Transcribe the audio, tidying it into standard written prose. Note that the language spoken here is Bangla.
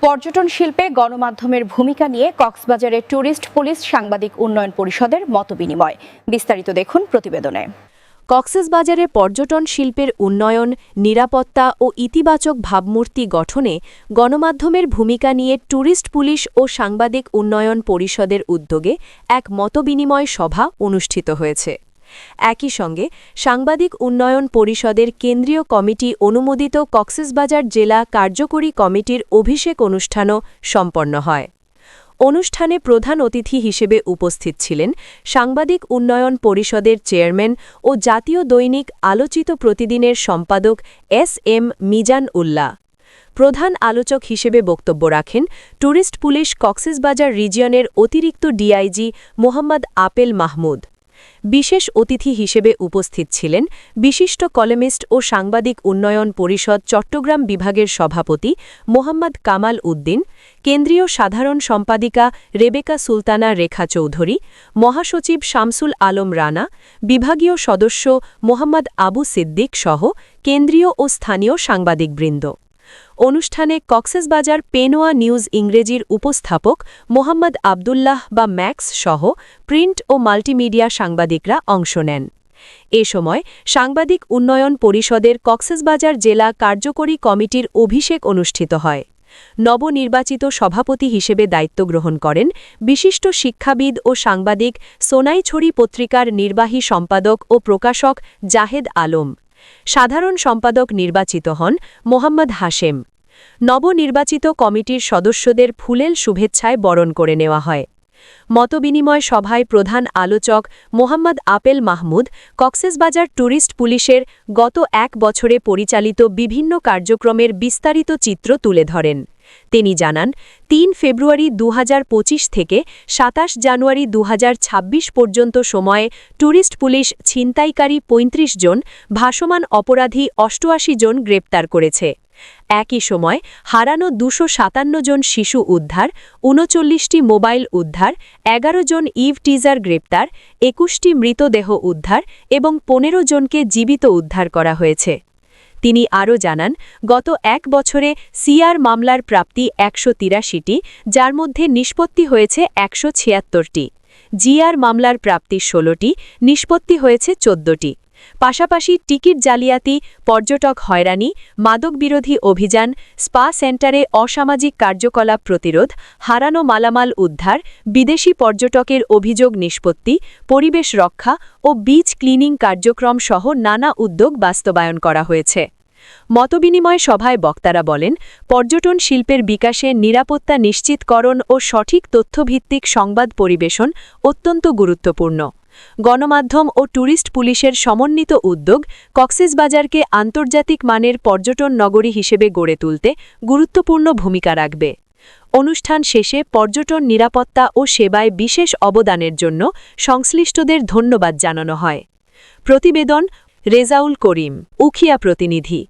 পর্যটন শিল্পে গণমাধ্যমের ভূমিকা নিয়ে কক্সবাজারের ট্যুরিস্ট পুলিশ সাংবাদিক উন্নয়ন পরিষদের মতবিনিময়। বিস্তারিত দেখুন প্রতিবেদনে। কক্সবাজারে পর্যটন শিল্পের উন্নয়ন, নিরাপত্তা ও ইতিবাচক ভাবমূর্তি গঠনে গণমাধ্যমের ভূমিকা নিয়ে ট্যুরিস্ট পুলিশ ও সাংবাদিক উন্নয়ন পরিষদের উদ্যোগে এক মতবিনিময় সভা অনুষ্ঠিত হয়েছে। একই সঙ্গে সাংবাদিক উন্নয়ন পরিষদের কেন্দ্রীয় কমিটি অনুমোদিত কক্সবাজার জেলা কার্যকরী কমিটির অভিষেক অনুষ্ঠানও সম্পন্ন হয়। অনুষ্ঠানে প্রধান অতিথি হিসেবে উপস্থিত ছিলেন সাংবাদিক উন্নয়ন পরিষদের চেয়ারম্যান ও জাতীয় দৈনিক আলোচিত প্রতিদিনের সম্পাদক এস.এম. মিজান উল্লাহ। প্রধান আলোচক হিসেবে বক্তব্য রাখেন ট্যুরিস্ট পুলিশ কক্সবাজার রিজিয়নের অতিরিক্ত ডিআইজি মোহাম্মদ আপেল মাহমুদ। বিশেষ অতিথি হিসেবে উপস্থিত ছিলেন বিশিষ্ট কলামিস্ট ও সাংবাদিক উন্নয়ন পরিষদ চট্টগ্রাম বিভাগের সভাপতি মোহাম্মদ কামাল উদ্দিন, কেন্দ্রীয় সাধারণ সম্পাদিকা রেবেকা সুলতানা রেখা চৌধুরী, মহাসচিব শামসুল আলম রানা, বিভাগীয় সদস্য মোহাম্মদ আবু সিদ্দিক সহ কেন্দ্রীয় ও স্থানীয় সাংবাদিকবৃন্দ। অনুষ্ঠানে কক্সবাজার পেনোয়া নিউজ ইংরেজির উপস্থাপক মোহাম্মদ আবদুল্লাহ বা ম্যাক্স সহ প্রিন্ট ও মাল্টিমিডিয়া সাংবাদিকরা অংশ নেন। এ সময় সাংবাদিক উন্নয়ন পরিষদের কক্সবাজার জেলা কার্যকরী কমিটির অভিষেক অনুষ্ঠিত হয়। নবনির্বাচিত সভাপতি হিসেবে দায়িত্ব গ্রহণ করেন বিশিষ্ট শিক্ষাবিদ ও সাংবাদিক সোনাইছড়ি পত্রিকার নির্বাহী সম্পাদক ও প্রকাশক জাহেদ আলম। সাধারণ সম্পাদক নির্বাচিত হন মোহাম্মদ হাশেম। নবনির্বাচিত কমিটির সদস্যদের ফুলেল শুভেচ্ছায় বরণ করে নেওয়া হয়। মতবিনিময় সভায় প্রধান আলোচক মোহাম্মদ আপেল মাহমুদ কক্সবাজার ট্যুরিস্ট পুলিশের গত এক বছরে পরিচালিত বিভিন্ন কার্যক্রমের বিস্তারিত চিত্র তুলে ধরেন। তিনি জানান, ৩ ফেব্রুয়ারি ২০২৫ থেকে ২৭ জানুয়ারি ২০২৬ পর্যন্ত সময়ে ট্যুরিস্ট পুলিশ ছিনতাইকারী ৩৫ জন, ভাসমান অপরাধী ৮৮ জন গ্রেপ্তার করেছে। একই সময় হারানো ২৫৭ জন শিশু উদ্ধার, ৩৯টি মোবাইল উদ্ধার, ১১ জন ইভটিজার গ্রেপ্তার, ২১টি মৃতদেহ উদ্ধার এবং ১৫ জনকে জীবিত উদ্ধার করা হয়েছে। তিনি আরও জানান, গত এক বছরে সিআর মামলার প্রাপ্তি ১৮৩টি, যার মধ্যে নিষ্পত্তি হয়েছে ১৭৬টি। জিআর মামলার প্রাপ্তি ১৬টি, নিষ্পত্তি হয়েছে ১৪টি। পাশাপাশি টিকিট জালিয়াতি, পর্যটক হয়রানি, মাদকবিরোধী অভিযান, স্পা সেন্টারে অসামাজিক কার্যকলাপ প্রতিরোধ, হারানো মালামাল উদ্ধার, বিদেশি পর্যটকের অভিযোগ নিষ্পত্তি, পরিবেশ রক্ষা ও বিচ ক্লিনিং কার্যক্রম সহ নানা উদ্যোগ বাস্তবায়ন করা হয়েছে। মতবিনিময় সভায় বক্তারা বলেন, পর্যটন শিল্পের বিকাশে নিরাপত্তা নিশ্চিতকরণ ও সঠিক তথ্যভিত্তিক সংবাদ পরিবেশন অত্যন্ত গুরুত্বপূর্ণ। গণমাধ্যম ও ট্যুরিস্ট পুলিশের সমন্বিত উদ্যোগ কক্সবাজারকে আন্তর্জাতিক মানের পর্যটন নগরী হিসেবে গড়ে তুলতে গুরুত্বপূর্ণ ভূমিকা রাখবে। অনুষ্ঠান শেষে পর্যটন নিরাপত্তা ও সেবায় বিশেষ অবদানের জন্য সংশ্লিষ্টদের ধন্যবাদ জানানো হয়। প্রতিবেদন রেজাউল করিম, উখিয়া প্রতিনিধি।